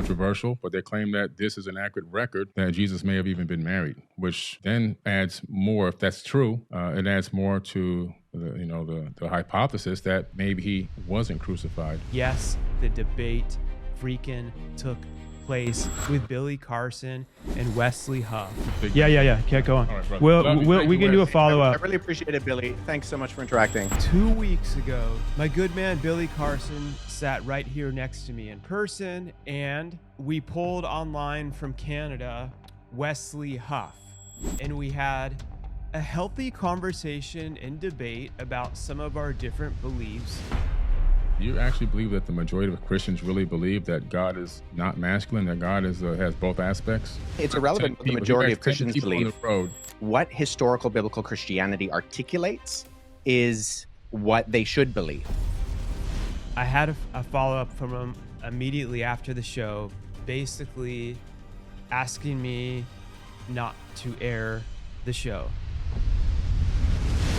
controversial, but they claim that this is an accurate record that Jesus may have even been married, which then adds more, if that's true, it adds more to the hypothesis that maybe he wasn't crucified. Yes, the debate freaking took place with Billy Carson and Wesley Huff. Yeah. Keep going. Right, we can do a follow-up. I really appreciate it, Billy. Thanks so much for interacting. 2 weeks ago, my good man Billy Carson sat right here next to me in person, and we pulled online from Canada Wesley Huff, and we had a healthy conversation and debate about some of our different beliefs. You actually believe that the majority of Christians really believe that God is not masculine, that God is has both aspects? It's irrelevant what the majority of Christians believe. What historical biblical Christianity articulates is what they should believe. I had a follow-up from him immediately after the show, basically asking me not to air the show.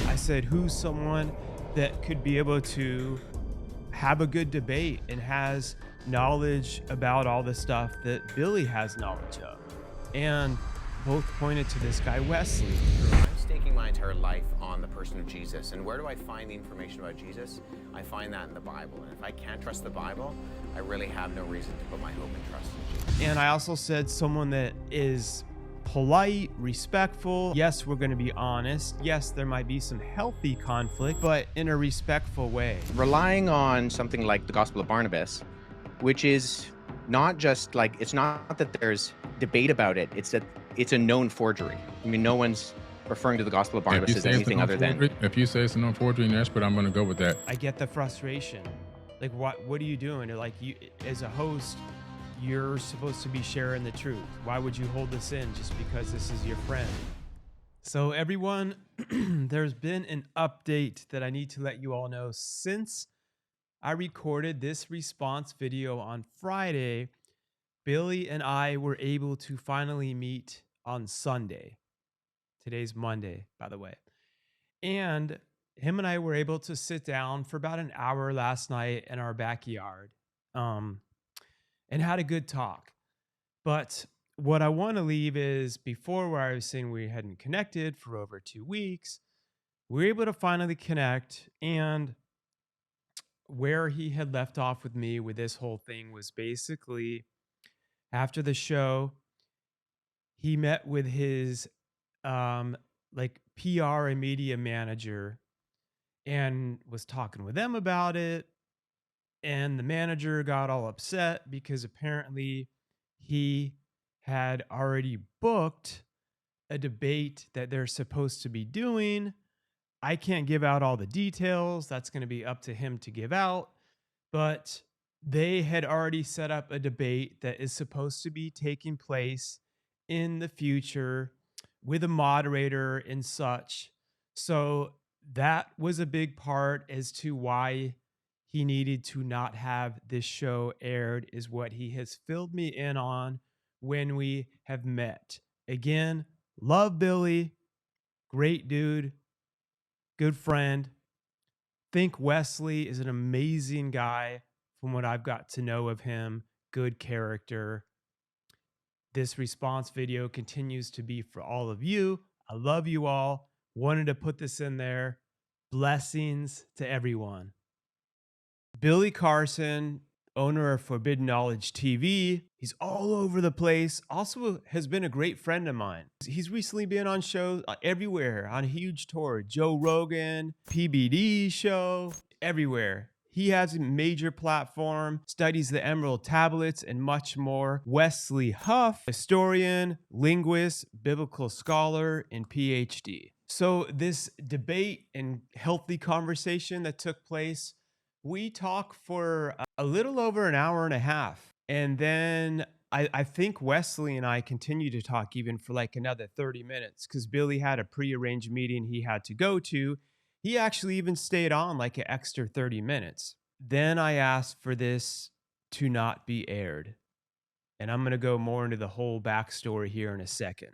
I said, who's someone that could be able to have a good debate and has knowledge about all the stuff that Billy has knowledge of? And both pointed to this guy, Wesley. I'm staking my entire life on the person of Jesus. And where do I find the information about Jesus? I find that in the Bible. And if I can't trust the Bible, I really have no reason to put my hope and trust in Jesus. And I also said someone that is polite, respectful. Yes, we're going to be honest. Yes, there might be some healthy conflict, but in a respectful way. Relying on something like the Gospel of Barnabas, which is not just like, it's not that there's debate about it, it's that it's a known forgery. I mean, no one's referring to the Gospel of Barnabas as anything other than... If you say it's a known forgery and you're expert, I'm going to go with that. I get the frustration. Like, what are you doing? Like, you, as a host, you're supposed to be sharing the truth. Why would you hold this in just because this is your friend? So everyone, there's been an update that I need to let you all know. Since I recorded this response video on Friday, Billy and I were able to finally meet on Sunday. Today's Monday, by the way. And him and I were able to sit down for about an hour last night in our backyard. And had a good talk. But what I want to leave is, before where I was saying we hadn't connected for over 2 weeks, we were able to finally connect. And where he had left off with me with this whole thing was basically after the show, he met with his like PR and media manager and was talking with them about it. And the manager got all upset because apparently he had already booked a debate that they're supposed to be doing. I can't give out all the details. That's going to be up to him to give out. But they had already set up a debate that is supposed to be taking place in the future with a moderator and such. So that was a big part as to why he needed to not have this show aired, is what he has filled me in on when we have met. Again, love Billy, great dude, good friend. Think Wesley is an amazing guy from what I've got to know of him, good character. This response video continues to be for all of you. I love you all. Wanted to put this in there. Blessings to everyone. Billy Carson, owner of Forbidden Knowledge TV. He's all over the place. Also has been a great friend of mine. He's recently been on shows everywhere, on a huge tour. Joe Rogan, PBD show, everywhere. He has a major platform, studies the Emerald Tablets, and much more. Wesley Huff, historian, linguist, biblical scholar, and PhD. So this debate and healthy conversation that took place, we talked for a little over an hour and a half. And then I think Wesley and I continued to talk even for like another 30 minutes because Billy had a prearranged meeting he had to go to. He actually even stayed on like an extra 30 minutes. Then I asked for this to not be aired. And I'm going to go more into the whole backstory here in a second.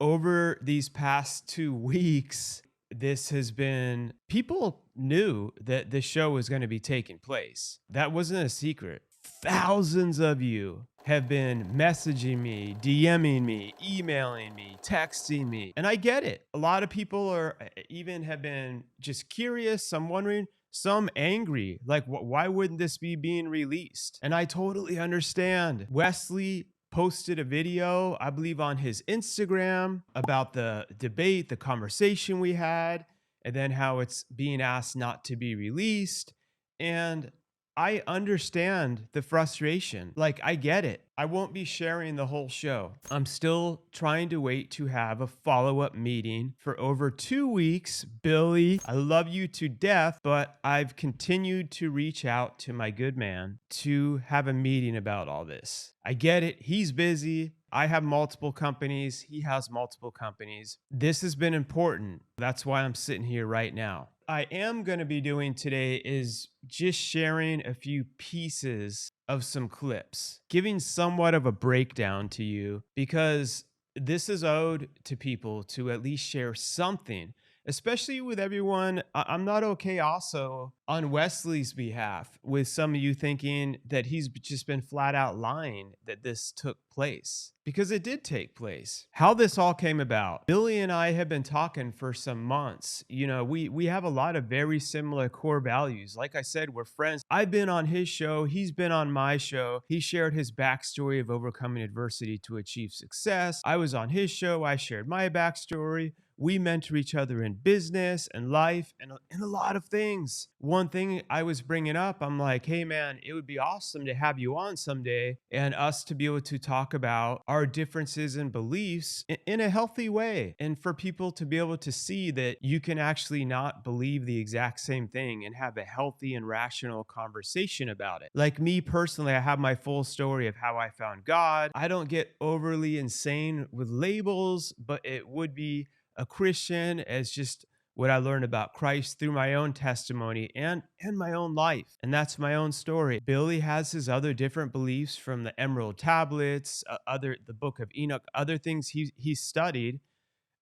Over these past 2 weeks, this has been, people knew that this show was going to be taking place. That wasn't a secret. Thousands of you have been messaging me, DMing me, emailing me, texting me. And I get it. A lot of people are even have been just curious, some wondering, some angry. Like, why wouldn't this be being released? And I totally understand. Wesley posted a video, I believe on his Instagram, about the debate, the conversation we had, and then how it's being asked not to be released. And I understand the frustration. Like, I get it. I won't be sharing the whole show. I'm still trying to wait to have a follow-up meeting for over 2 weeks. Billy, I love you to death, but I've continued to reach out to my good man to have a meeting about all this. I get it. He's busy. I have multiple companies. He has multiple companies. This has been important. That's why I'm sitting here right now. I am going to be doing today is just sharing a few pieces of some clips, giving somewhat of a breakdown to you, because this is owed to people to at least share something, especially with everyone. I'm not okay also on Wesley's behalf with some of you thinking that he's just been flat out lying that this took place, because it did take place. How this all came about. Billy and I have been talking for some months. You know, we have a lot of very similar core values. Like I said, we're friends. I've been on his show. He's been on my show. He shared his backstory of overcoming adversity to achieve success. I was on his show. I shared my backstory. We mentor each other in business and life and in a lot of things. One thing I was bringing up, I'm like, hey man, it would be awesome to have you on someday and us to be able to talk about our differences and beliefs in a healthy way. And for people to be able to see that you can actually not believe the exact same thing and have a healthy and rational conversation about it. Like me personally, I have my full story of how I found God. I don't get overly insane with labels, but it would be a Christian as just what I learned about Christ through my own testimony and my own life. And that's my own story. Billy has his other different beliefs from the Emerald Tablets, the Book of Enoch, other things he studied,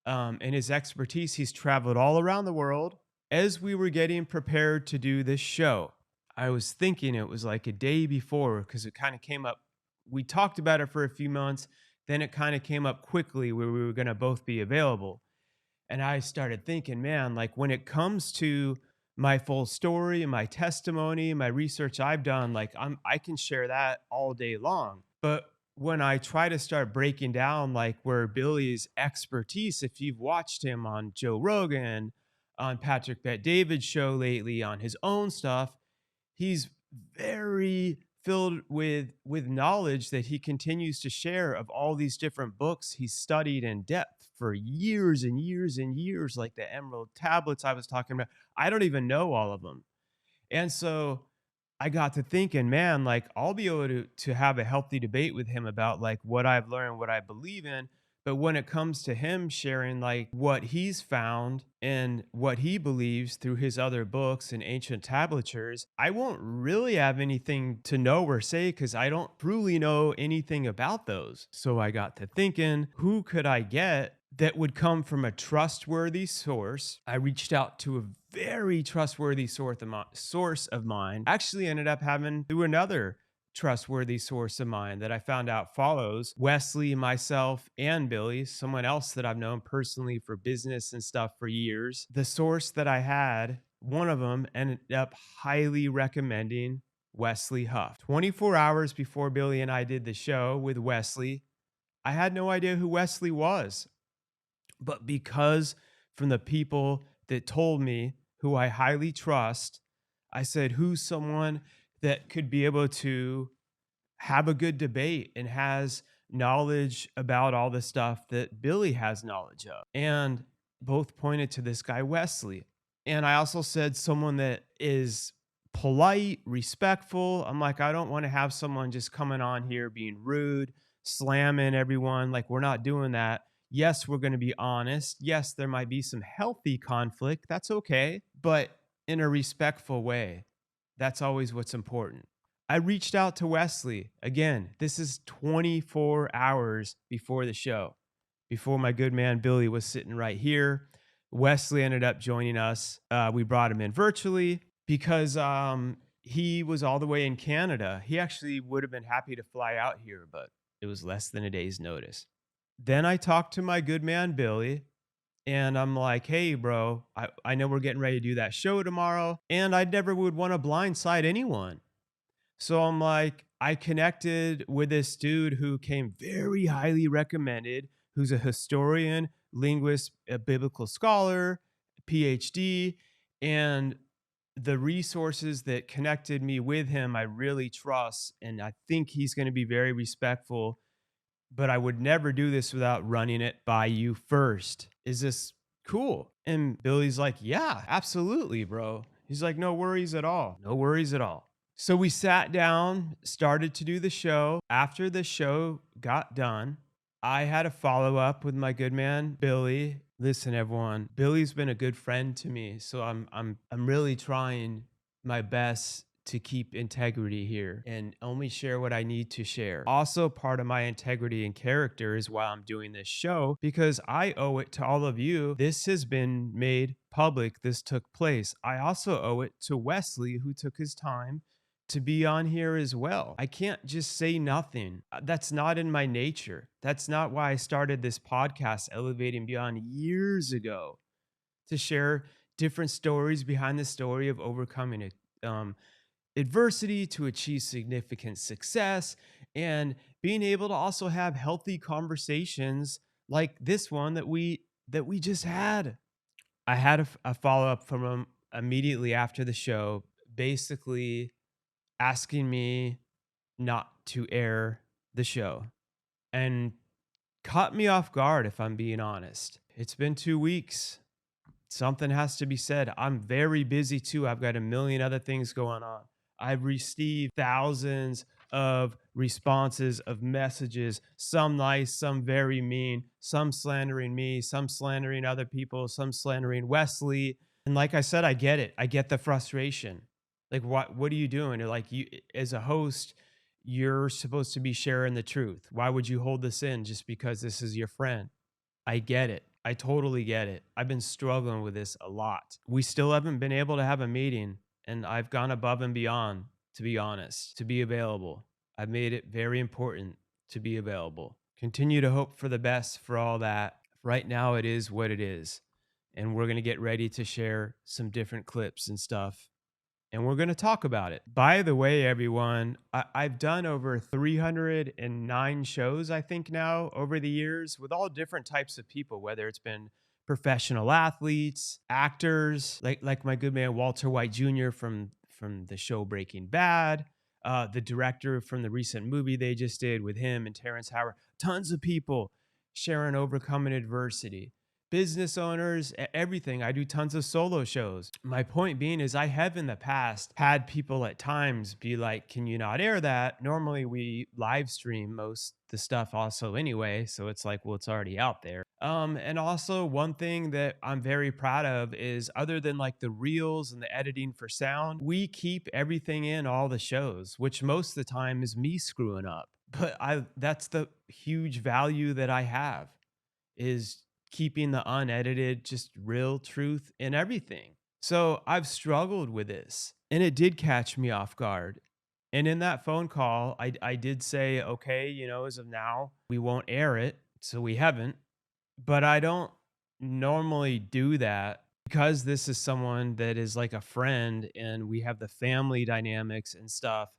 and his expertise. He's traveled all around the world. As we were getting prepared to do this show, I was thinking it was like a day before, because it kind of came up. We talked about it for a few months. Then it kind of came up quickly where we were going to both be available. And I started thinking, man, like when it comes to my full story and my testimony and my research I've done, like I can share that all day long. But when I try to start breaking down like where Billy's expertise, if you've watched him on Joe Rogan, on Patrick Bet-David's show lately, on his own stuff, he's very filled with knowledge that he continues to share of all these different books he's studied in depth for years and years and years, like the Emerald Tablets I was talking about. I don't even know all of them. And so I got to thinking, man, like I'll be able to have a healthy debate with him about like what I've learned, what I believe in. But when it comes to him sharing like what he's found and what he believes through his other books and ancient tablatures, I won't really have anything to know or say because I don't truly know anything about those. So I got to thinking, who could I get that would come from a trustworthy source? I reached out to a very trustworthy source of mine. Actually ended up having through another trustworthy source of mine that I found out follows Wesley, myself, and Billy, someone else that I've known personally for business and stuff for years. The source that I had, one of them ended up highly recommending Wesley Huff. 24 hours before Billy and I did the show with Wesley, I had no idea who Wesley was. But because from the people that told me, who I highly trust, I said, who's someone that could be able to have a good debate and has knowledge about all the stuff that Billy has knowledge of? And both pointed to this guy, Wesley. And I also said someone that is polite, respectful. I'm like, I don't want to have someone just coming on here being rude, slamming everyone. Like, we're not doing that. Yes, we're going to be honest. Yes, there might be some healthy conflict. That's okay. But in a respectful way. That's always what's important. I reached out to Wesley. Again, this is 24 hours before the show, before my good man Billy was sitting right here. Wesley ended up joining us. We brought him in virtually because he was all the way in Canada. He actually would have been happy to fly out here, but it was less than a day's notice. Then I talked to my good man, Billy, and I'm like, hey, bro, I know we're getting ready to do that show tomorrow, and I never would want to blindside anyone. So I'm like, I connected with this dude who came very highly recommended, who's a historian, linguist, a biblical scholar, PhD, and the resources that connected me with him, I really trust. And I think he's going to be very respectful, but I would never do this without running it by you first. Is this cool? And Billy's like, yeah, absolutely, bro. He's like, no worries at all. No worries at all. So we sat down, started to do the show. After the show got done, I had a follow up with my good man, Billy. Listen, everyone, Billy's been a good friend to me. So I'm really trying my best to keep integrity here and only share what I need to share. Also, part of my integrity and character is why I'm doing this show, because I owe it to all of you. This has been made public. This took place. I also owe it to Wesley, who took his time to be on here as well. I can't just say nothing. That's not in my nature. That's not why I started this podcast, Elevating Beyond, years ago, to share different stories behind the story of overcoming it. Adversity to achieve significant success, and being able to also have healthy conversations like this one that we just had. I had a follow-up from him immediately after the show, basically asking me not to air the show, and caught me off guard, if I'm being honest. It's been 2 weeks. Something has to be said. I'm very busy too. I've got a million other things going on. I've received thousands of responses, of messages, some nice, some very mean, some slandering me, some slandering other people, some slandering Wesley. And like I said, I get it. I get the frustration. Like, what are you doing? You're like, you, as a host, you're supposed to be sharing the truth. Why would you hold this in just because this is your friend? I get it. I totally get it. I've been struggling with this a lot. We still haven't been able to have a meeting, and I've gone above and beyond, to be honest, to be available. I've made it very important to be available. Continue to hope for the best for all that. Right now, it is what it is. And we're going to get ready to share some different clips and stuff. And we're going to talk about it. By the way, everyone, I've done over 309 shows, I think now, over the years with all different types of people, whether it's been professional athletes, actors, like my good man Walter White Jr. from the show Breaking Bad, the director from the recent movie they just did with him and Terrence Howard, tons of people sharing overcoming adversity. Business owners, everything. I do tons of solo shows. My point being is I have in the past had people at times be like, can you not air that? Normally we live stream most the stuff also anyway. So it's like, well, it's already out there. And also one thing that I'm very proud of is, other than like the reels and the editing for sound, we keep everything in all the shows, which most of the time is me screwing up. But that's the huge value that I have, is keeping the unedited, just real truth in everything. So I've struggled with this, and it did catch me off guard. And in that phone call, I did say, okay, as of now, we won't air it. So we haven't, but I don't normally do that, because this is someone that is like a friend and we have the family dynamics and stuff.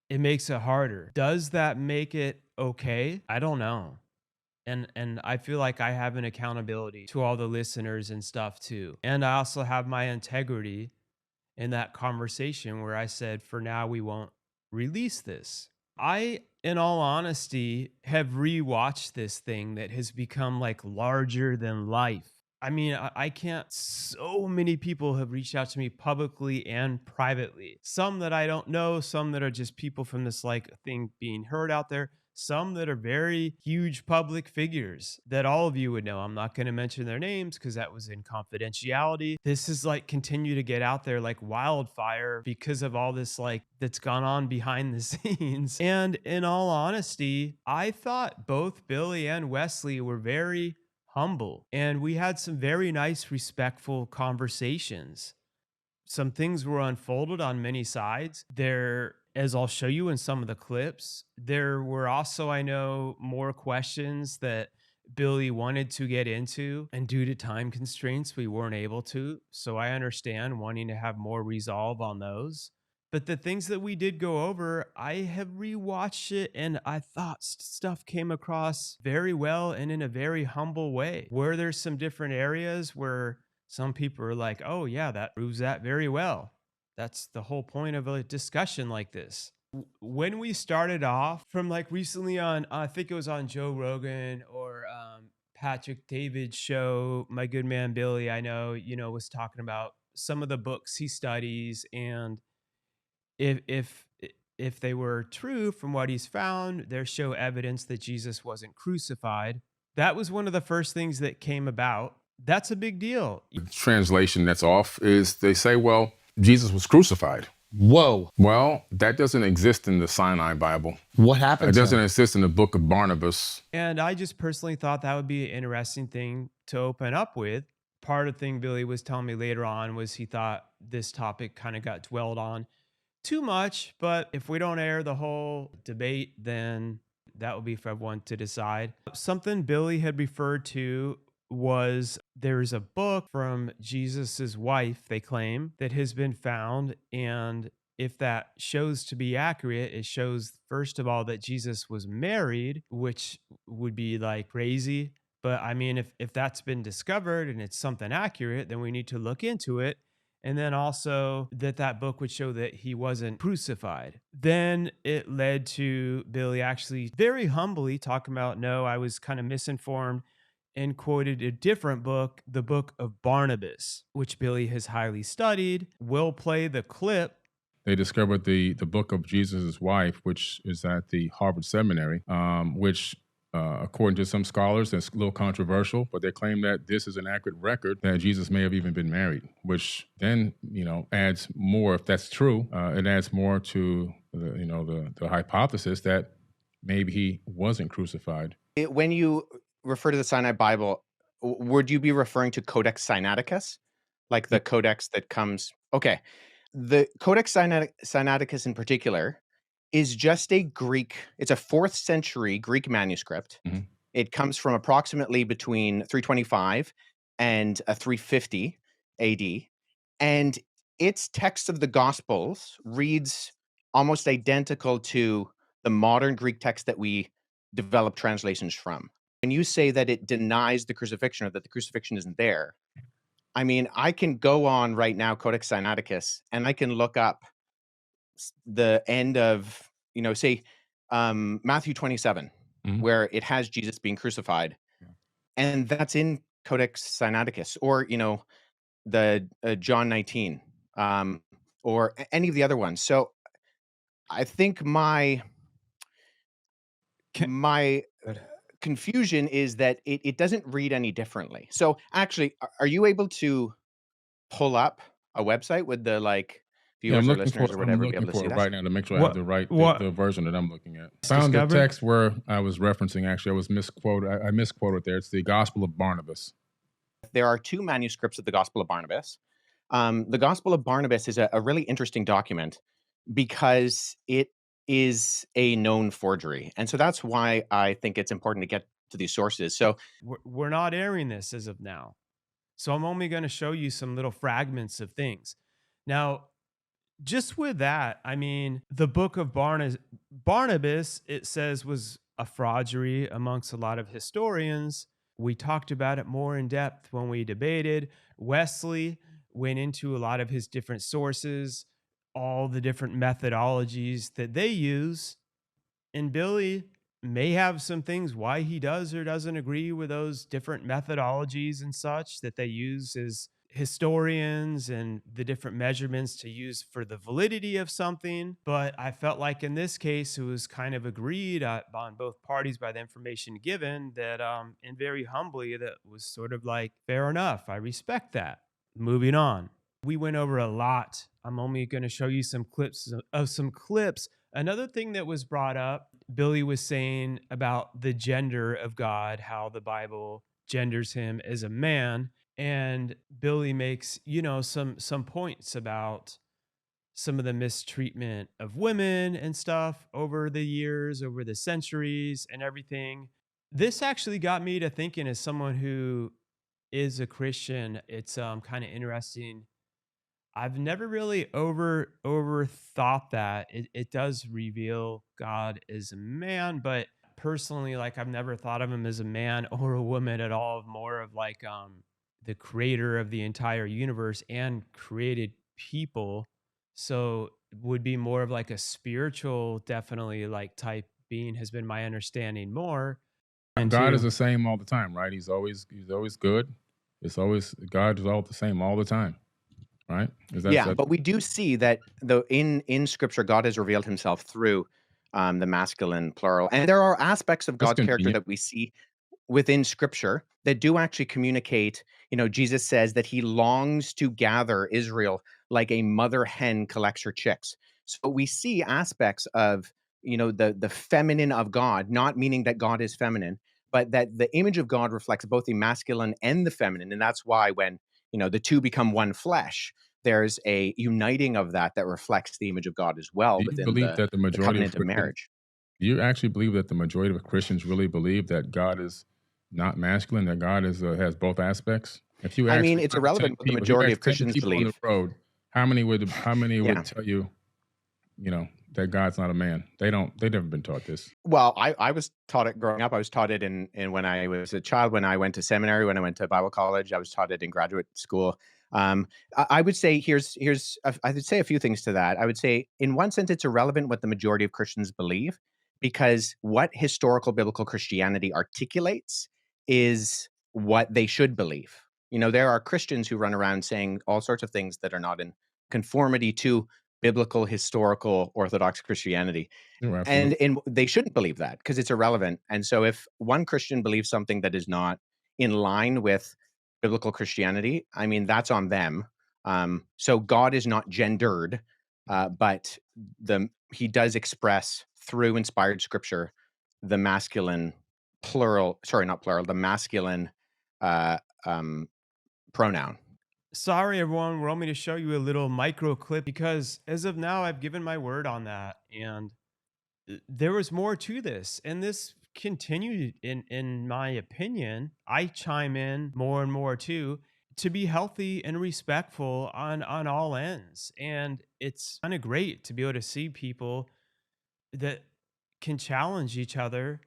It makes it harder. Does that make it okay? I don't know. And I feel like I have an accountability to all the listeners and stuff too. And I also have my integrity in that conversation where I said, for now, we won't release this. I, in all honesty, have rewatched this thing that has become like larger than life. I mean, I can't, so many people have reached out to me publicly and privately. Some that I don't know, some that are just people from this like thing being heard out there. Some that are very huge public figures that all of you would know. I'm not going to mention their names because that was in confidentiality. This is like continue to get out there like wildfire because of all this like that's gone on behind the scenes. And in all honesty, I thought both Billy and Wesley were very humble, and we had some very nice, respectful conversations. some things were unfolded on many sides. There, as I'll show you in some of the clips, there were also, I know, more questions that Billy wanted to get into, and due to time constraints, we weren't able to. So I understand wanting to have more resolve on those. But the things that we did go over, I have rewatched it and I thought stuff came across very well and in a very humble way. Were there some different areas where some people are like, oh, yeah, that proves that very well? That's the whole point of a discussion like this. When we started off from like recently on, I think it was on Joe Rogan or Patrick David's show, my good man Billy, I know, was talking about some of the books he studies, and if if if they were true from what he's found, there show evidence that Jesus wasn't crucified. That was one of the first things that came about. That's a big deal. The translation that's off is they say, well, Jesus was crucified. Whoa. Well, that doesn't exist in the Sinai Bible. What happened It to doesn't him? exist in the book of Barnabas. And I just personally thought that would be an interesting thing to open up with. Part of the thing Billy was telling me later on was he thought this topic kind of got dwelled on too much, but if we don't air the whole debate, then that will be for everyone to decide. Something Billy had referred to was there's a book from Jesus's wife, they claim, that has been found. And if that shows to be accurate, it shows, first of all, that Jesus was married, which would be like crazy. But I mean, if that's been discovered and it's something accurate, then we need to look into it. And then also that book would show that he wasn't crucified. Then it led to Billy actually very humbly talking about, no, I was kind of misinformed, and quoted a different book, the book of Barnabas, which Billy has highly studied. We'll play the clip. They discovered the book of Jesus' wife, which is at the Harvard Seminary, which according to some scholars, that's a little controversial, but they claim that this is an accurate record that Jesus may have even been married, which then, adds more, if that's true, it adds more to the hypothesis that maybe he wasn't crucified. When you refer to the Sinai Bible, would you be referring to Codex Sinaiticus? Like the codex that comes... Okay. The Codex Sinaiticus in particular is just a Greek, it's a 4th century Greek manuscript. Mm-hmm. It comes from approximately between 325 and 350 AD. And its text of the Gospels reads almost identical to the modern Greek text that we develop translations from. When you say that it denies the crucifixion or that the crucifixion isn't there, I mean, I can go on right now, Codex Sinaiticus, and I can look up the end of, say, Matthew 27, Mhm. where it has Jesus being crucified. And that's in Codex Sinaiticus, or, the John 19, or any of the other ones. So I think my confusion is that it doesn't read any differently. So actually, are you able to pull up a website with the viewers or listeners or whatever be able to see it that? right now to make sure I have the version that I'm looking at. It's Found the discovered? text where I was referencing. Actually, I was misquoted. I misquoted there. It's the Gospel of Barnabas. There are 2 manuscripts of the Gospel of Barnabas. The Gospel of Barnabas is a really interesting document because it is a known forgery. And so that's why I think it's important to get to these sources. So We're not airing this as of now. So I'm only going to show you some little fragments of things. Now, just with that, I mean, the book of Barnabas, it says, was a forgery amongst a lot of historians. We talked about it more in depth when we debated. Wesley went into a lot of his different sources, all the different methodologies that they use. And Billy may have some things why he does or doesn't agree with those different methodologies and such that they use as historians and the different measurements to use for the validity of something. But I felt like in this case, it was kind of agreed on both parties by the information given that, and very humbly, that was sort of like, fair enough. I respect that. Moving on. We went over a lot. I'm only going to show you some clips of some clips. Another thing that was brought up, Billy was saying about the gender of God, how the Bible genders him as a man. And Billy makes, some points about some of the mistreatment of women and stuff over the years, over the centuries and everything. This actually got me to thinking, as someone who is a Christian, it's kind of interesting. I've never really over thought that. It does reveal God as a man, but personally, like, I've never thought of him as a man or a woman at all, more of like the creator of the entire universe and created people. So would be more of like a spiritual, definitely, like, type being, has been my understanding more. And God is two, the same all the time, right? He's always good. It's always God is all the same all the time, right? Is Yeah, that but we do see that though in Scripture, God has revealed Himself through the masculine plural, and there are aspects of that's God's character convenient? that we see within Scripture that do actually communicate. Jesus says that He longs to gather Israel like a mother hen collects her chicks. So we see aspects of the feminine of God, not meaning that God is feminine, but that the image of God reflects both the masculine and the feminine, and that's why when the two become one flesh, there's a uniting of that reflects the image of God as well Do you within believe that the the majority of covenant of Christians marriage. do you actually believe that the majority of Christians really believe that God is not masculine, that God is has both aspects? If you I ask mean, it's 10 irrelevant what the people, if you majority ask of 10 Christians people on the believe. road, how many would Yeah. tell you, that God's not a man? They've never been taught this. Well, I was taught it growing up. I was taught it in when I was a child, when I went to seminary, when I went to Bible college. I was taught it in graduate school. I would say I would say a few things to that. I would say, in one sense, it's irrelevant what the majority of Christians believe, because what historical biblical Christianity articulates is what they should believe. There are Christians who run around saying all sorts of things that are not in conformity to biblical, historical, Orthodox Christianity. You're And absolutely they shouldn't believe that because it's irrelevant. And so if one Christian believes something that is not in line with biblical Christianity, I mean, that's on them. So God is not gendered, but he does express through inspired scripture the masculine plural, sorry, not plural, the masculine uh, um, pronoun. sorry, everyone. Want me to show you a little micro clip, because as of now, I've given my word on that, and there was more to this, and this continued. In my opinion, I chime in more and more too, to be healthy and respectful on all ends. And it's kind of great to be able to see people that can challenge each other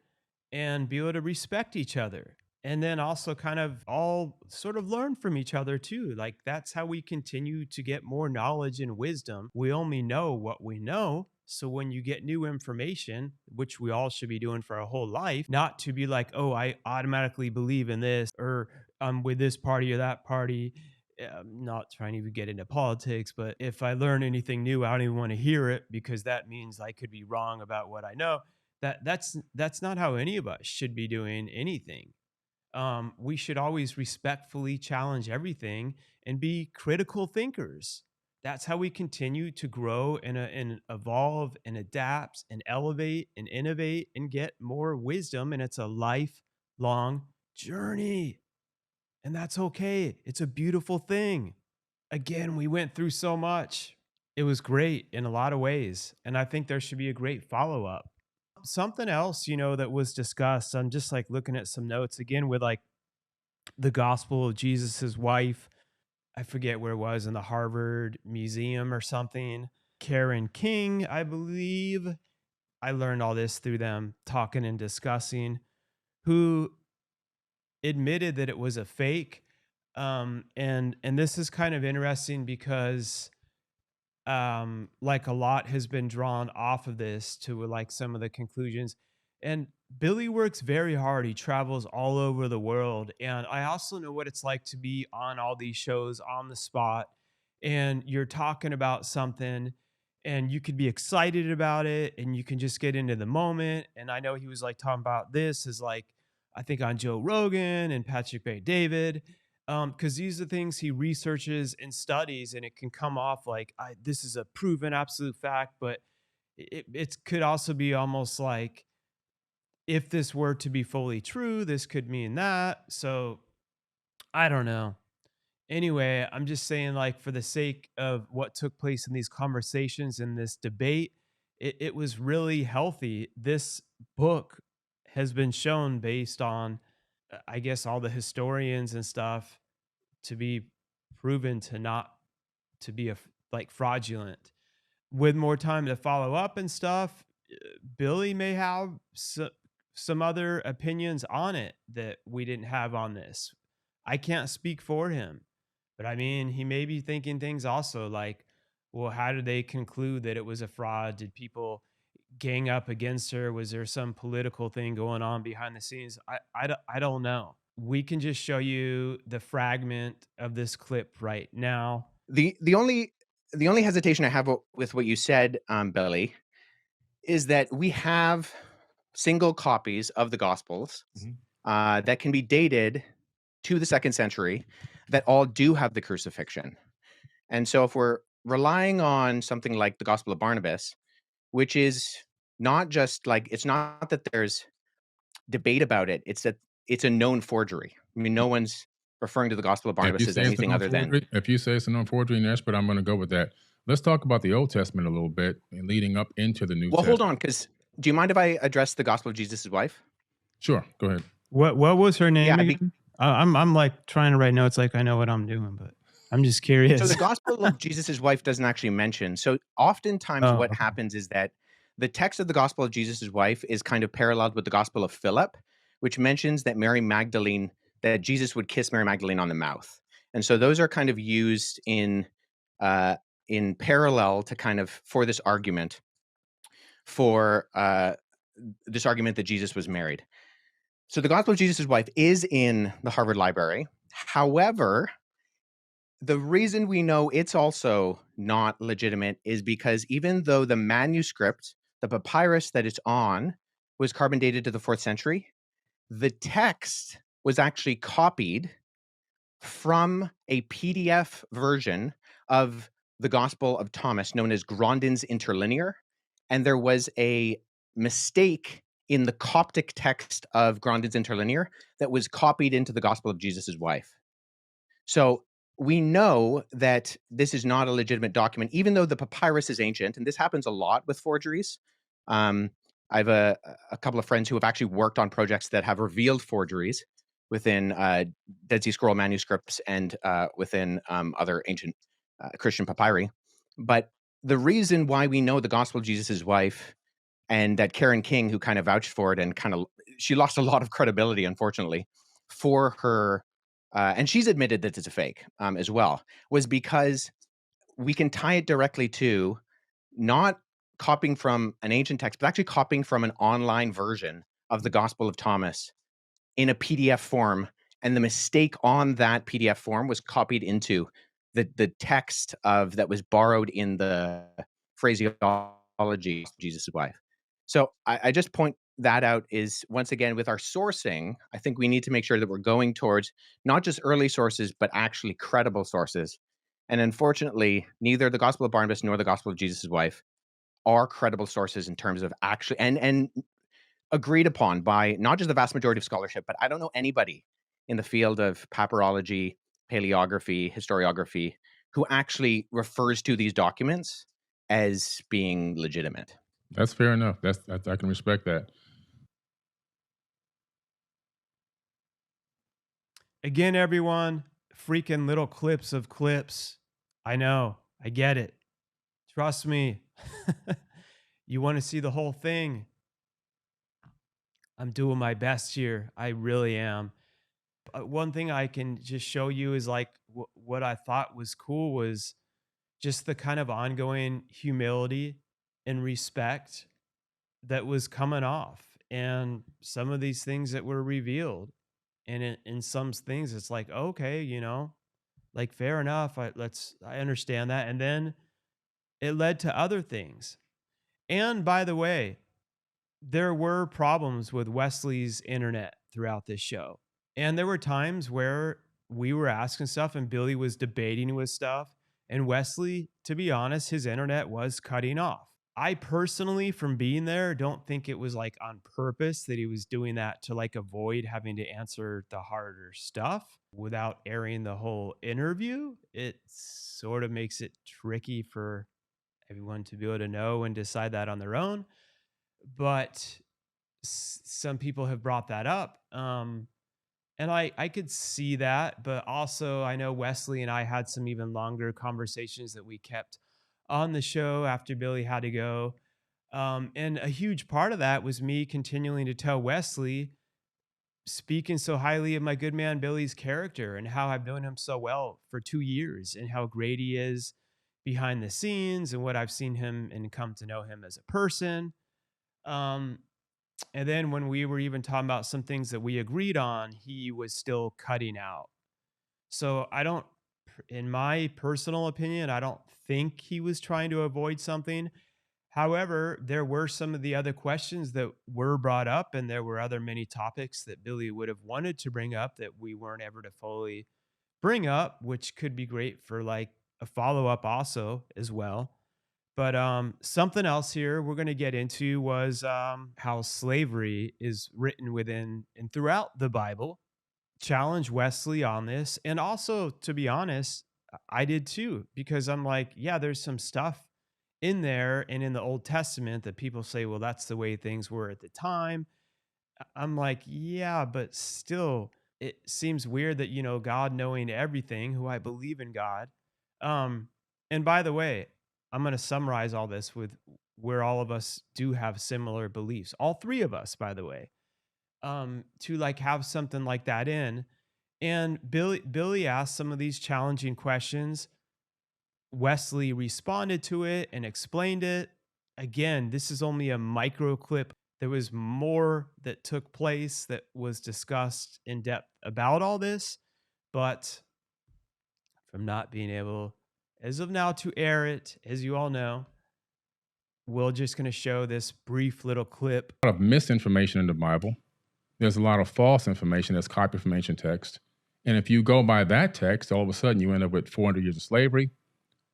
and be able to respect each other, and then also kind of all sort of learn from each other too. Like, that's how we continue to get more knowledge and wisdom. We only know what we know. So when you get new information, which we all should be doing for our whole life, not to be like, oh, I automatically believe in this, or I'm with this party or that party. I'm not trying to even get into politics, but if I learn anything new, I don't even want to hear it, because that means I could be wrong about what I know. That's not how any of us should be doing anything. We should always respectfully challenge everything and be critical thinkers. That's how we continue to grow and evolve and adapt and elevate and innovate and get more wisdom. And it's a lifelong journey. And that's okay. It's a beautiful thing. Again, we went through so much. It was great in a lot of ways. And I think there should be a great follow up. Something else, that was discussed. I'm just like looking at some notes again with like the gospel of Jesus's wife. I forget where it was, in the Harvard Museum or something. Karen King, I believe. I learned all this through them talking and discussing, who admitted that it was a fake. And this is kind of interesting because like, a lot has been drawn off of this to like some of the conclusions. And Billy works very hard. He travels all over the world. And I also know what it's like to be on all these shows on the spot, and you're talking about something and you could be excited about it and you can just get into the moment. And I know he was like talking about this is like, I think on Joe Rogan and Patrick Bay David, because these are things he researches and studies, and it can come off like, this is a proven absolute fact, but it could also be almost like, if this were to be fully true, this could mean that. So I don't know. Anyway, I'm just saying, like, for the sake of what took place in these conversations in this debate, it was really healthy. This book has been shown based on, I guess, all the historians and stuff to be proven to not to be like fraudulent. With more time to follow up and stuff, Billy may have some other opinions on it that we didn't have on this. I can't speak for him, but I mean, he may be thinking things also like, well, how did they conclude that it was a fraud? Did people gang up against her? Was there some political thing going on behind the scenes? I don't know. We can just show you the fragment of this clip right now. The only hesitation I have with what you said, Billy, is that we have single copies of the Gospels that can be dated to the 2nd century that all do have the crucifixion. And so if we're relying on something like the Gospel of Barnabas, which is not just like, it's not that there's debate about it, it's that it's a known forgery. I mean, no one's referring to the Gospel of Barnabas as anything other than. If you say it's a known forgery, an expert, I'm going to go with that. Let's talk about the Old Testament a little bit and leading up into the New Testament. Well, hold on, because do you mind if I address the Gospel of Jesus' wife? Sure, go ahead. What was her name Yeah, again? I'm like trying to write notes like I know what I'm doing, but I'm just curious. So the Gospel of Jesus' wife doesn't actually mention. So oftentimes what happens is that the text of the Gospel of Jesus' wife is kind of paralleled with the Gospel of Philip, which mentions that that Jesus would kiss Mary Magdalene on the mouth. And so those are kind of used in parallel to kind of for this argument that Jesus was married. So the Gospel of Jesus' wife is in the Harvard Library. However, the reason we know it's also not legitimate is because even though the manuscript, the papyrus that it's on, was carbon dated to the 4th century, the text was actually copied from a PDF version of the Gospel of Thomas known as Grandin's Interlinear. And there was a mistake in the Coptic text of Grandin's Interlinear that was copied into the Gospel of Jesus' wife. So we know that this is not a legitimate document, even though the papyrus is ancient, and this happens a lot with forgeries. I have a couple of friends who have actually worked on projects that have revealed forgeries within Dead Sea Scroll manuscripts and within other ancient Christian papyri. But the reason why we know the Gospel of Jesus' wife and that Karen King, who kind of vouched for it and she lost a lot of credibility, unfortunately, for her, and she's admitted that it's a fake as well, was because we can tie it directly to not copying from an ancient text, but actually copying from an online version of the Gospel of Thomas in a PDF form. And the mistake on that PDF form was copied into the text that was borrowed in the phraseology of Jesus' wife. So I just point that out is, once again, with our sourcing, I think we need to make sure that we're going towards not just early sources, but actually credible sources. And unfortunately, neither the Gospel of Barnabas nor the Gospel of Jesus' wife are credible sources in terms of actually, and agreed upon by not just the vast majority of scholarship, but I don't know anybody in the field of papyrology, paleography, historiography, who actually refers to these documents as being legitimate. That's fair enough. I can respect that. Again, everyone, freaking little clips of clips. I know. I get it. Trust me. You want to see the whole thing? I'm doing my best here. I really am. One thing I can just show you is like what I thought was cool was just the kind of ongoing humility and respect that was coming off, and some of these things that were revealed. And in some things, it's like, okay, like fair enough. I understand that. And then it led to other things. And by the way, there were problems with Wesley's internet throughout this show. And there were times where we were asking stuff and Billy was debating with stuff. And Wesley, to be honest, his internet was cutting off. I personally, from being there, don't think it was like on purpose that he was doing that to like avoid having to answer the harder stuff without airing the whole interview. It sort of makes it tricky for everyone to be able to know and decide that on their own. But some people have brought that up. And I could see that, but also I know Wesley and I had some even longer conversations that we kept on the show after Billy had to go. And a huge part of that was me continuing to tell Wesley, speaking so highly of my good man Billy's character and how I've known him so well for 2 years and how great he is behind the scenes and what I've seen him and come to know him as a person. Um, and then when we were even talking about some things that we agreed on, he was still cutting out. So I don't, in my personal opinion, I don't think he was trying to avoid something. However, there were some of the other questions that were brought up, and there were other many topics that Billy would have wanted to bring up that we weren't able to fully bring up, which could be great for like a follow up also as well. But something else here we're going to get into was how slavery is written within and throughout the Bible. Challenge Wesley on this. And also, to be honest, I did too, because I'm like, yeah, there's some stuff in there and in the Old Testament that people say, well, that's the way things were at the time. I'm like, yeah, but still, it seems weird that, you know, God knowing everything, who I believe in God. And by the way, I'm going to summarize all this with where all of us do have similar beliefs. All three of us, by the way, to like have something like that in. And Billy asked some of these challenging questions. Wesley responded to it and explained it. Again, this is only a micro clip. There was more that took place that was discussed in depth about all this, but from not being able, as of now, to air it, as you all know, we're just going to show this brief little clip. A lot of misinformation in the Bible. There's a lot of false information that's copied from ancient text. And if you go by that text, all of a sudden you end up with 400 years of slavery.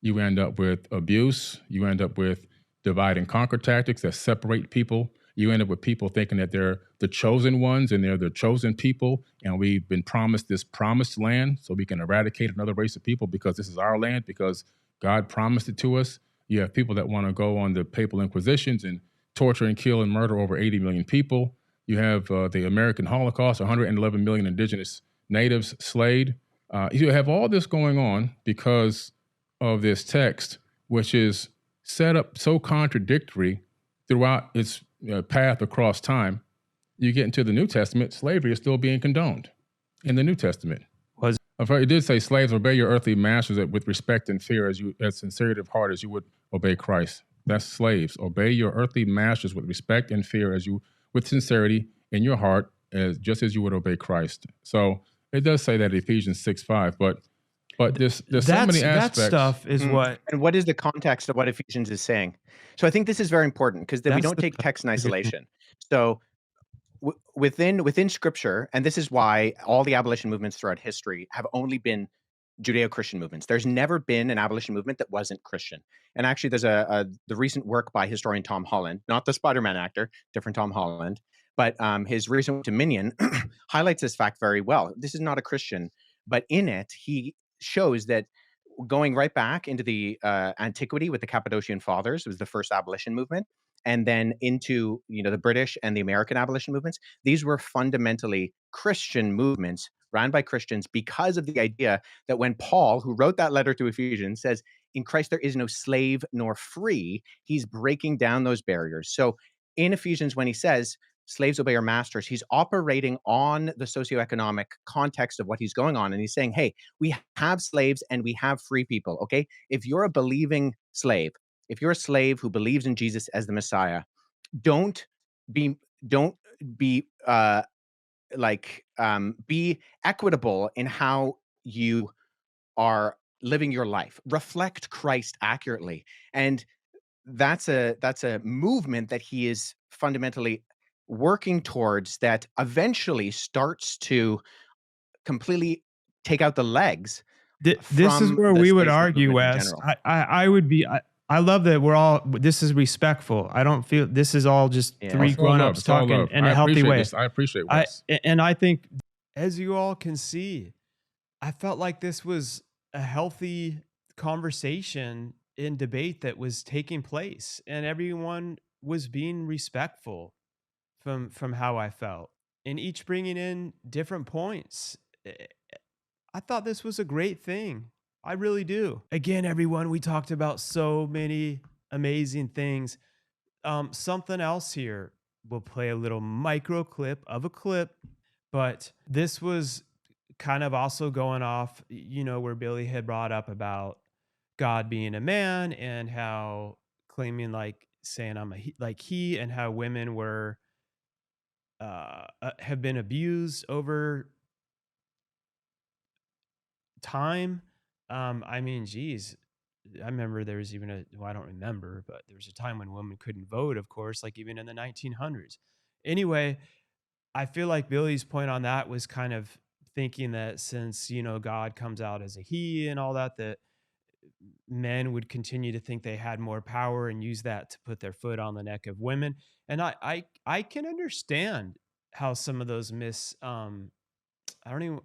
You end up with abuse. You end up with divide and conquer tactics that separate people. You end up with people thinking that they're the chosen ones and they're the chosen people. And we've been promised this promised land so we can eradicate another race of people because this is our land, because God promised it to us. You have people that want to go on the papal inquisitions and torture and kill and murder over 80 million people. You have the American Holocaust, 111 million indigenous natives slayed. You have all this going on because of this text, which is set up so contradictory throughout its path across time. You get into the New Testament, slavery is still being condoned in the New Testament. It did say, slaves, obey your earthly masters with respect and fear as sincerity of heart as you would obey Christ. That's slaves. Obey your earthly masters with respect and fear with sincerity in your heart, just as you would obey Christ. So it does say that in Ephesians 6:5, but there's so many aspects. That stuff is what... And what is the context of what Ephesians is saying? So I think this is very important because we don't take text in isolation. So within Scripture, and this is why all the abolition movements throughout history have only been Judeo-Christian movements. There's never been an abolition movement that wasn't Christian. And actually, there's the recent work by historian Tom Holland, not the Spider-Man actor, different Tom Holland, but his recent Dominion highlights this fact very well. This is not a Christian, but in it, he shows that going right back into the antiquity with the Cappadocian Fathers was the first abolition movement, and then into the British and the American abolition movements. These were fundamentally Christian movements ran by Christians because of the idea that when Paul, who wrote that letter to Ephesians, says, in Christ there is no slave nor free, he's breaking down those barriers. So in Ephesians, when he says, slaves obey your masters, he's operating on the socioeconomic context of what he's going on. And he's saying, hey, we have slaves and we have free people, okay? If you're a believing slave, if you're a slave who believes in Jesus as the Messiah, don't be equitable in how you are living your life. Reflect Christ accurately. And that's a movement that he is fundamentally working towards, that eventually starts to completely take out the legs. This is where we would argue, Wes. I would be I love that this is respectful. I don't feel this is all just Yeah. three It's all love. grown-ups It's all talking love. in I a healthy appreciate way. this. I appreciate Wes. And I think, as you all can see, I felt like this was a healthy conversation in debate that was taking place, and everyone was being respectful from how I felt, and each bringing in different points. I thought this was a great thing. I really do. Again, everyone, we talked about so many amazing things. Something else here. We'll play a little micro clip of a clip, but this was kind of also going off, where Billy had brought up about God being a man and how claiming saying I'm like he, and how women were have been abused over time. I mean, geez, I remember there was even I don't remember, but there was a time when women couldn't vote, of course, like even in the 1900s. Anyway, I feel like Billy's point on that was kind of thinking that since, God comes out as a he and all that, that men would continue to think they had more power and use that to put their foot on the neck of women. And I can understand how some of those I don't even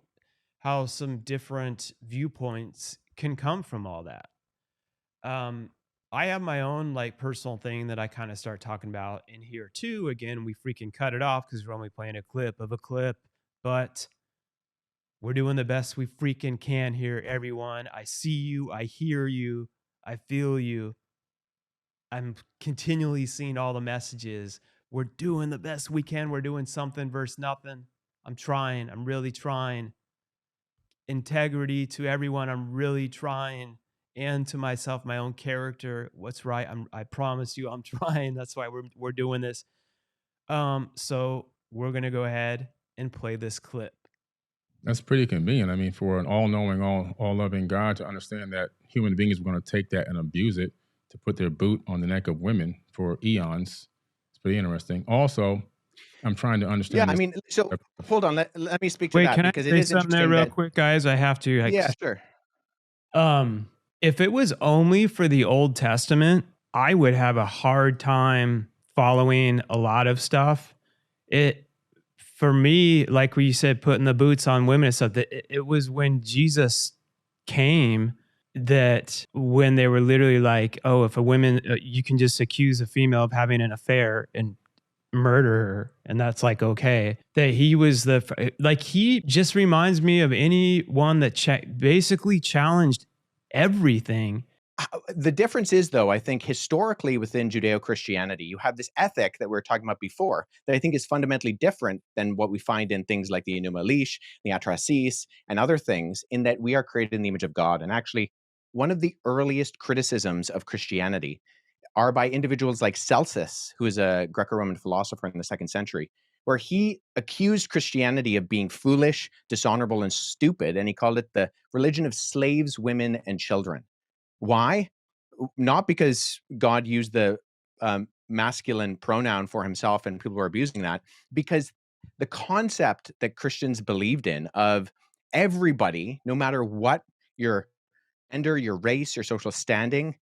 how some different viewpoints can come from all that. Um, I have my own personal thing that I kind of start talking about in here too. Again, we freaking cut it off because we're only playing a clip of a clip, but we're doing the best we freaking can here, everyone. I see you, I hear you, I feel you. I'm continually seeing all the messages. We're doing the best we can. We're doing something versus nothing. I'm trying. I'm really trying. Integrity to everyone. I'm really trying, and to myself, my own character. What's right? I promise you, I'm trying. That's why we're doing this. So we're gonna go ahead and play this clip. That's pretty convenient. I mean, for an all-knowing, all-loving God to understand that human beings were going to take that and abuse it to put their boot on the neck of women for eons. It's pretty interesting. Also, I'm trying to understand Yeah, I this. mean, so hold on. Let me speak to Wait, that can I because it say is something there interesting real that. quick, guys? I have to. Yeah, sure. If it was only for the Old Testament, I would have a hard time following a lot of stuff. For me, like what you said, putting the boots on women and stuff, that it was when Jesus came that when they were literally like, oh, if a woman, you can just accuse a female of having an affair and murder her, and that's okay. That he was he just reminds me of anyone that basically challenged everything. The difference is, though, I think historically within Judeo-Christianity, you have this ethic that we were talking about before that I think is fundamentally different than what we find in things like the Enuma Elish, the Atrasis, and other things, in that we are created in the image of God. And actually, one of the earliest criticisms of Christianity are by individuals like Celsus, who is a Greco-Roman philosopher in the 2nd century, where he accused Christianity of being foolish, dishonorable, and stupid, and he called it the religion of slaves, women, and children. Why? Not because God used the masculine pronoun for himself and people were abusing that, because the concept that Christians believed in of everybody, no matter what your gender, your race, your social standing,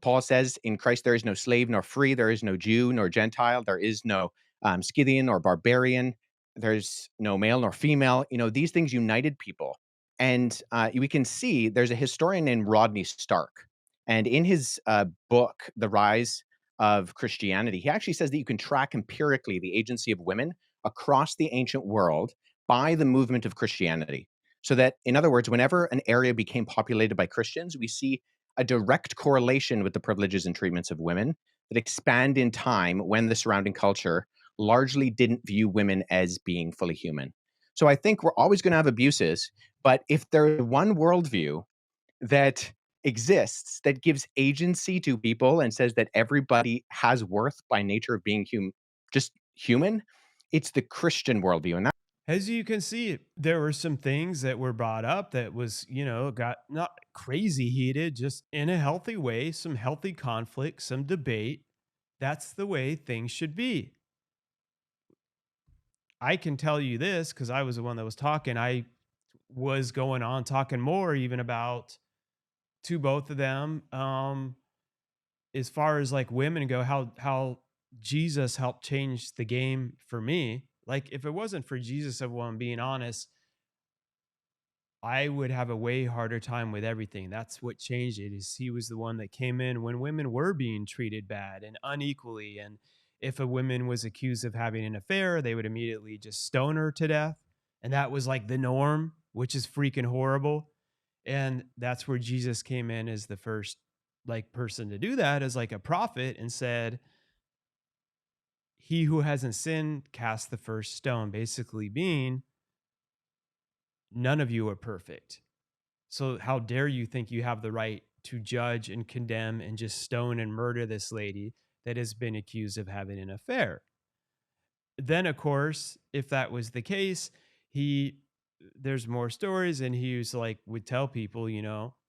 Paul says in Christ there is no slave nor free, there is no Jew nor Gentile, there is no Scythian or barbarian, there's no male nor female. These things united people. And we can see there's a historian named Rodney Stark. And in his book, The Rise of Christianity, he actually says that you can track empirically the agency of women across the ancient world by the movement of Christianity. So that, in other words, whenever an area became populated by Christians, we see a direct correlation with the privileges and treatments of women that expand in time when the surrounding culture largely didn't view women as being fully human. So I think we're always going to have abuses, but if there's one worldview that exists that gives agency to people and says that everybody has worth by nature of being just human, it's the Christian worldview. And As you can see, there were some things that were brought up that was, got not crazy heated, just in a healthy way, some healthy conflict, some debate. That's the way things should be. I can tell you this because I was the one that was talking. I was going on talking more even about to both of them. as far as like women go, how Jesus helped change the game for me. Like if it wasn't for Jesus, if I'm being honest, I would have a way harder time with everything. That's what changed it, is he was the one that came in when women were being treated bad and unequally. And if a woman was accused of having an affair, they would immediately just stone her to death. And that was like the norm, which is freaking horrible. And that's where Jesus came in as the first like person to do that, as like a prophet, and said, he who hasn't sinned cast the first stone, basically being, none of you are perfect. So how dare you think you have the right to judge and condemn and just stone and murder this lady that has been accused of having an affair? Then, of course, if that was the case, there's more stories, and he was like, would tell people,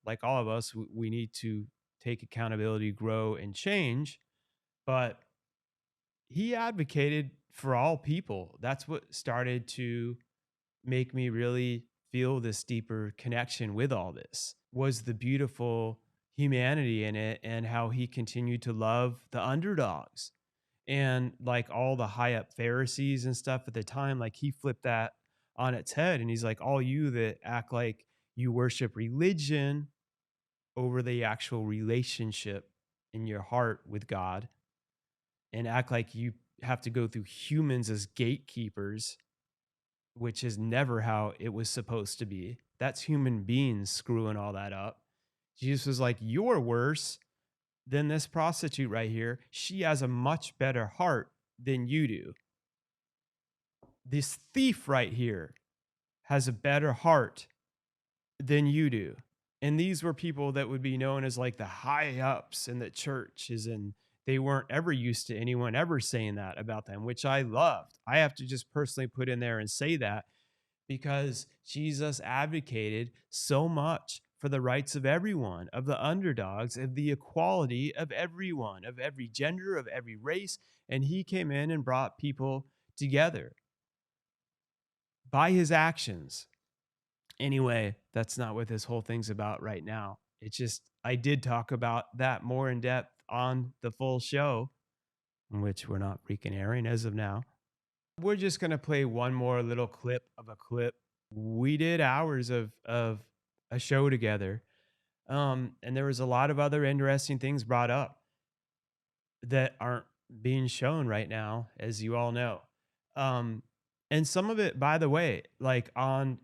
like all of us, we need to take accountability, grow, and change. But he advocated for all people. That's what started to make me really feel this deeper connection with all this, was the beautiful humanity in it, and how he continued to love the underdogs. And like all the high up Pharisees and stuff at the time, like he flipped that on its head. And he's like, all you that act like you worship religion over the actual relationship in your heart with God, and act like you have to go through humans as gatekeepers, which is never how it was supposed to be. That's human beings screwing all that up. Jesus was like, you're worse than this prostitute right here. She has a much better heart than you do. This thief right here has a better heart than you do. And these were people that would be known as like the high ups in the churches, and they weren't ever used to anyone ever saying that about them, which I loved. I have to just personally put in there and say that, because Jesus advocated so much for the rights of everyone, of the underdogs, of the equality of everyone, of every gender, of every race. And he came in and brought people together by his actions. Anyway, that's not what this whole thing's about right now. It's just, I did talk about that more in depth on the full show, which we're not freaking airing as of now. We're just going to play one more little clip of a clip. We did hours of a show together. And there was a lot of other interesting things brought up that aren't being shown right now, as you all know. And some of it, by the way, like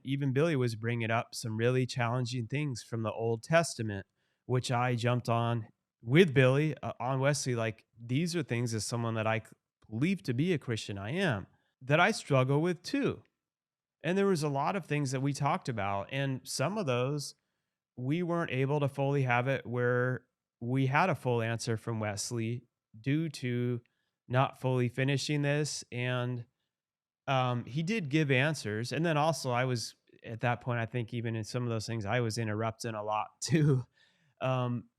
even Billy was bringing up some really challenging things from the Old Testament, which I jumped on with Billy on Wesley. Like, these are things, as someone that I believe to be a Christian, I am, that I struggle with too. And there was a lot of things that we talked about, and some of those we weren't able to fully have it where we had a full answer from Wesley due to not fully finishing this. And he did give answers. And then also I was at that point, I think even in some of those things, I was interrupting a lot too.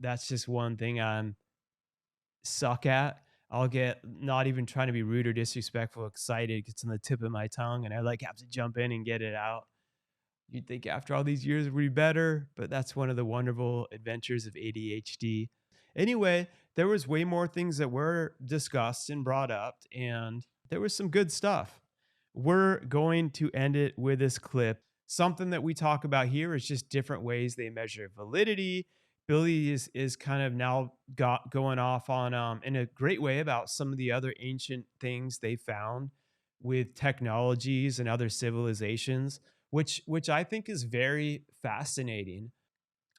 That's just one thing I'm suck at. I'll get, not even trying to be rude or disrespectful, excited, it gets on the tip of my tongue, and I like have to jump in and get it out. You'd think after all these years we'd be better, but that's one of the wonderful adventures of ADHD. Anyway, there was way more things that were discussed and brought up, and there was some good stuff. We're going to end it with this clip. Something that we talk about here is just different ways they measure validity. Billy is kind of now going off on in a great way about some of the other ancient things they found with technologies and other civilizations, which I think is very fascinating.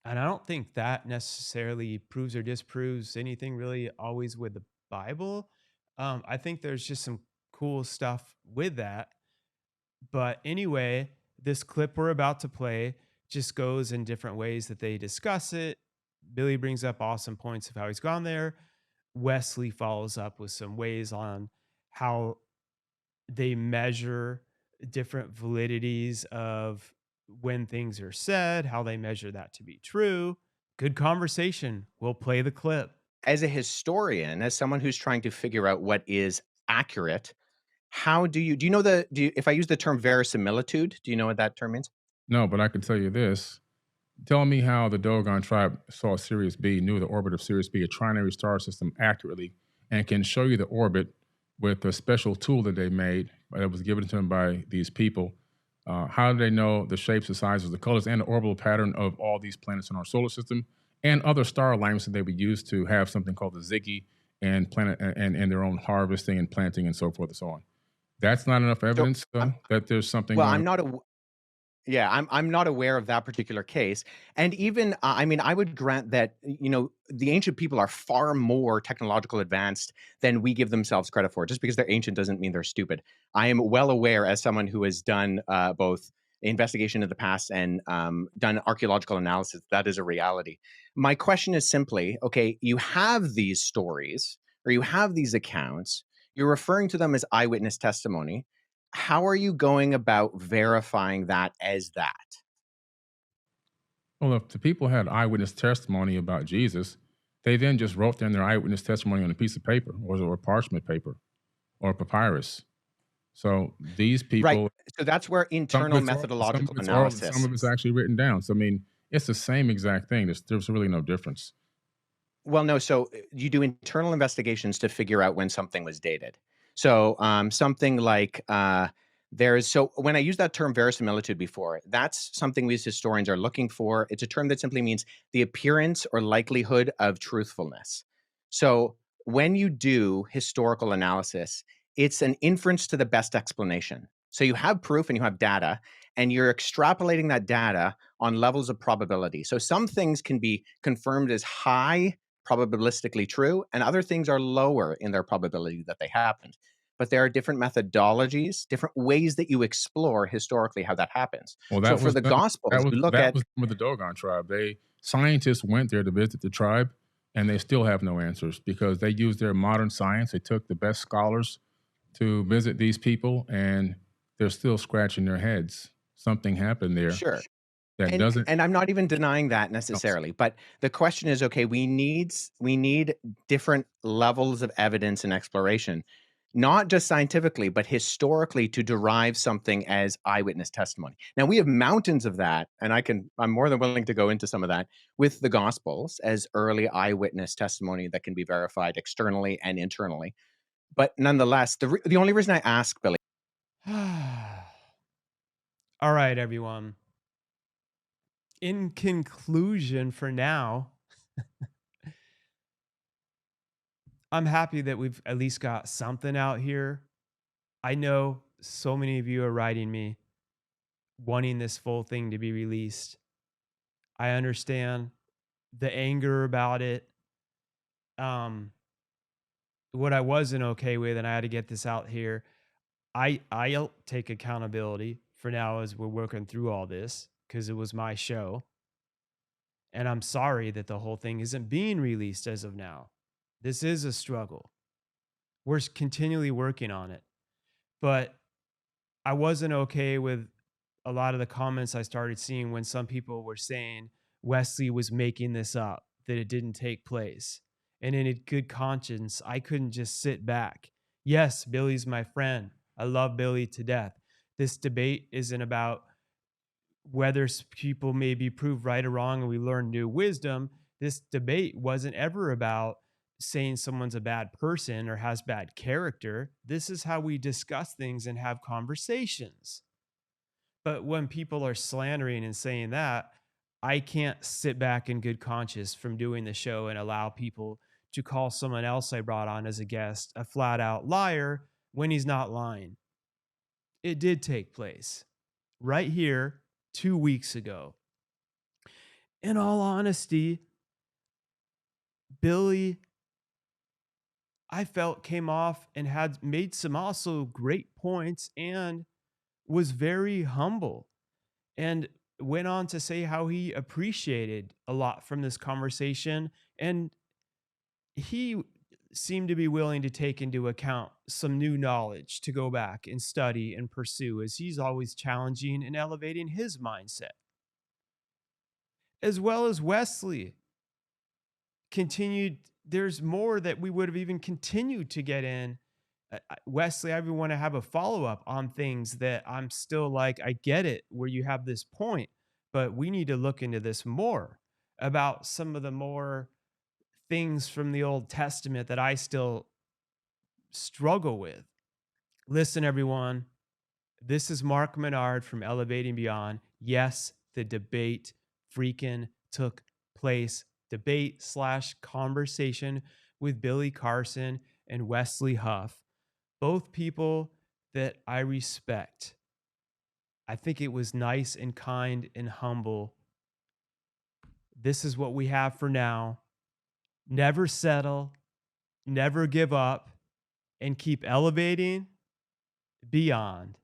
And I don't think that necessarily proves or disproves anything really always with the Bible. I think there's just some cool stuff with that. But anyway, this clip we're about to play just goes in different ways that they discuss it. Billy brings up awesome points of how he's gone there. Wesley follows up with some ways on how they measure different validities of when things are said, how they measure that to be true. Good conversation. We'll play the clip. As a historian, as someone who's trying to figure out what is accurate, how do you know if I use the term verisimilitude, do you know what that term means? No, but I can tell you this. Tell me how the Dogon tribe saw Sirius B, knew the orbit of Sirius B, a trinary star system, accurately, and can show you the orbit with a special tool that they made that was given to them by these people. How do they know the shapes, the sizes, the colors, and the orbital pattern of all these planets in our solar system and other star alignments that they would use to have something called the Ziggy and planet and their own harvesting and planting and so forth and so on? That's not enough So, evidence that there's something well, going on. I'm not a Yeah, I'm not aware of that particular case. And even I mean, I would grant that the ancient people are far more technological advanced than we give themselves credit for. Just because they're ancient doesn't mean they're stupid. I am well aware, as someone who has done both investigation of the past and done archaeological analysis, that is a reality. My question is simply, okay, you have these stories or you have these accounts. You're referring to them as eyewitness testimony. How are you going about verifying that as that? Well, if the people had eyewitness testimony about Jesus, they then just wrote down their eyewitness testimony on a piece of paper or parchment paper or papyrus. So these Right. people, So that's where some of internal it's oral, some of methodological it's oral, and some analysis. of it's actually written down. So I mean, it's the same exact thing. There's really no difference. Well, no. So you do internal investigations to figure out when something was dated. So something like so when I use that term verisimilitude before, that's something we as historians are looking for. It's a term that simply means the appearance or likelihood of truthfulness. So when you do historical analysis, it's an inference to the best explanation. So you have proof and you have data, and you're extrapolating that data on levels of probability. So some things can be confirmed as high probabilistically true, and other things are lower in their probability that they happened. But there are different methodologies, different ways that you explore historically how that happens. Well, So that for was the done. Gospels, you look That at was done with the Dogon tribe. Scientists went there to visit the tribe, and they still have no answers because they used their modern science. They took the best scholars to visit these people, and they're still scratching their heads. Something happened there sure. that And doesn't. and I'm not even denying that necessarily, but the question is, okay, we need different levels of evidence and exploration, not just scientifically, but historically to derive something as eyewitness testimony. Now we have mountains of that, and I'm more than willing to go into some of that with the Gospels as early eyewitness testimony that can be verified externally and internally. But nonetheless, the only reason I ask, Billy. All right, everyone. In conclusion, for now, I'm happy that we've at least got something out here. I know so many of you are writing me wanting this full thing to be released. I understand the anger about it. What I wasn't okay with, and I had to get this out here. I'll take accountability for now as we're working through all this because it was my show. And I'm sorry that the whole thing isn't being released as of now. This is a struggle. We're continually working on it. But I wasn't okay with a lot of the comments I started seeing when some people were saying Wesley was making this up, that it didn't take place. And in a good conscience, I couldn't just sit back. Yes, Billy's my friend. I love Billy to death. This debate isn't about whether people may be proved right or wrong and we learn new wisdom. This debate wasn't ever about saying someone's a bad person or has bad character. This is how we discuss things and have conversations. But when people are slandering and saying that, I can't sit back in good conscience from doing the show and allow people to call someone else I brought on as a guest a flat out liar when he's not lying. It did take place right here 2 weeks ago. In all honesty, Billy, I felt came off and had made some also great points and was very humble and went on to say how he appreciated a lot from this conversation. And he seemed to be willing to take into account some new knowledge to go back and study and pursue, as he's always challenging and elevating his mindset. As well as Wesley continued, there's more that we would have even continued to get in. Wesley, I even want to have a follow up on things that I'm still like, I get it where you have this point, but we need to look into this more about some of the more things from the Old Testament that I still struggle with. Listen, everyone, this is Mark Minard from Elevating Beyond. Yes, the debate freaking took place. Debate/conversation with Billy Carson and Wesley Huff, both people that I respect. I think it was nice and kind and humble. This is what we have for now. Never settle, never give up, and keep elevating beyond.